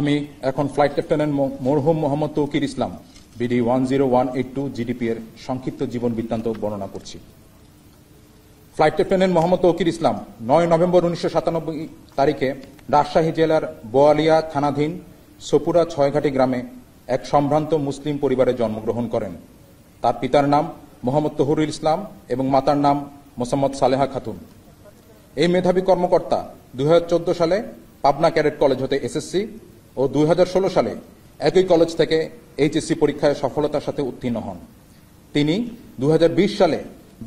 আমি এখন flight lieutenant মরহুম মোহাম্মদ তৌকির ইসলাম বিডি 10182 জিডিপি এর সংক্ষিপ্ত জীবন বৃত্তান্ত বর্ণনা করছি। ফ্লাইট লেফটেন্যান্ট মোহাম্মদ তৌকির ইসলাম 9 নভেম্বর 1997 তারিখে রাজশাহী জেলার বোয়ালিয়া থানাধীন সপুরা ছয়ঘাটি গ্রামে এক সম্ভ্রান্ত মুসলিম পরিবারে জন্মগ্রহণ করেন। তার পিতার নাম মোহাম্মদ তহুরুল ইসলাম এবং মাতার নাম মোসাম্মদ সালেহা খাতুন। এই মেধাবী কর্মকর্তা 2014 সালে পাবনা ক্যাডেট কলেজ হতে এসএসসি ও 2016 সালে একই কলেজ থেকে এইচএসসি পরীক্ষায় সফলতার সাথে উত্তীর্ণ হন। তিনি 2020 সালে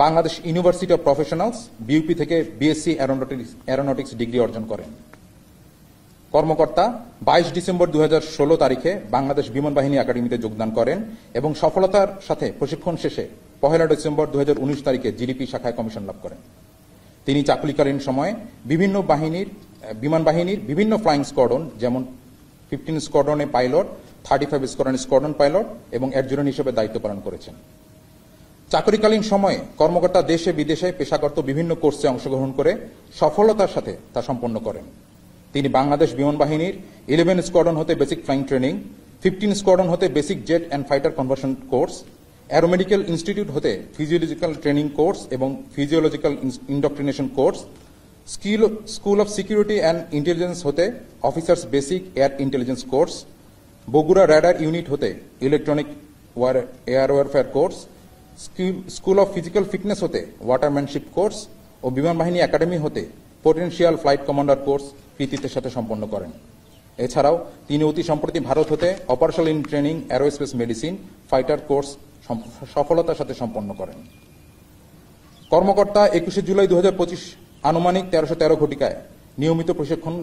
Bangladesh university of professionals BUP থেকে বিএসসি অ্যারোনটিক্স ডিগ্রি অর্জন করেন। কর্মকর্তা 22 ডিসেম্বর 2016 তারিখে বাংলাদেশ বিমান বাহিনী একাডেমিতে যোগদান করেন এবং সফলতার সাথে প্রশিক্ষণ শেষে 1 ডিসেম্বর 2019 তারিখে জিডিপি শাখায় কমিশন লাভ করেন। তিনি চাকুরিকালীন সময়ে বিমান বাহিনীর বিভিন্ন ফ্লাইং স্কোয়াড্রন যেমন 15 স্কোয়াড্রনে পাইলট, 35 স্কোয়াড্রনে স্কোয়াড্রন পাইলট এবং অ্যাডজুটেন্ট হিসেবে দায়িত্ব পালন করেছেন। চাকুরিকালীন সময়ে কর্মকর্তা দেশে বিদেশে পেশাগত বিভিন্ন কোর্সে অংশগ্রহণ করে সফলতার সাথে তা সম্পন্ন করেন। তিনি বাংলাদেশ বিমান বাহিনীর 11 স্কোয়াড্রন হতে বেসিক ফ্লাইং ট্রেনিং, 15 স্কোয়াড্রন হতে basic jet and fighter conversion course, aeromedical institute হতে ফিজিওলজিক্যাল ট্রেনিং কোর্স এবং physiological indoctrination course, school of security and intelligence হতে officers basic air intelligence course, Bogura radar unit হতে electronic air warfare course, school of physical fitness হতে watermanship course ও বিমান বাহিনী academy হতে potential flight commander course কৃতিত্বের সাথে সম্পন্ন করেন। এছাড়াও তিনি অতি সম্প্রতি ভারত হতে operational in training aerospace medicine fighter course সফলতার সাথে সম্পন্ন করেন। কর্মকর্তা 21 জুলাই 2025 আনুমানিক 1313 ঘটিকায় নিয়মিত প্রশিক্ষণ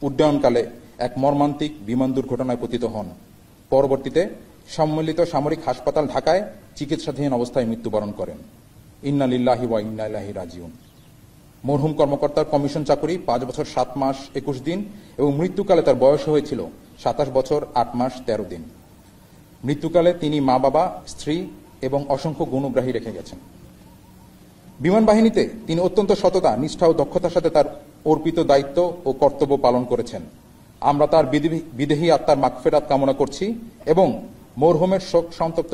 উড্ডয়নকালে এক মর্মান্তিক বিমান দুর্ঘটনায় পতিত হন। পরবর্তীতে সম্মিলিত সামরিক হাসপাতাল ঢাকায় চিকিৎসাধীন অবস্থায় মৃত্যুবরণ করেন। ইন্না লিল্লাহি ওয়া ইন্না ইলাইহি রাজিউন। মরহুম কর্মকর্তার কমিশন চাকুরি 5 বছর 7 মাস 21 দিন এবং মৃত্যুকালে তার বয়স হয়েছিল 27 বছর 8 মাস 13 দিন। মৃত্যুকালে তিনি মা বাবা, স্ত্রী এবং অসংখ্য গুণগ্রাহী রেখে গেছেন। বিমান বাহিনীতে তিনি অত্যন্ত সততা, নিষ্ঠা ও দক্ষতার সাথে তার অর্পিত দায়িত্ব ও কর্তব্য পালন করেছেন। আমরা তার বিদেহী আত্মার মাগফিরাত কামনা করছি এবং মরহুমের শোক সন্তপ্ত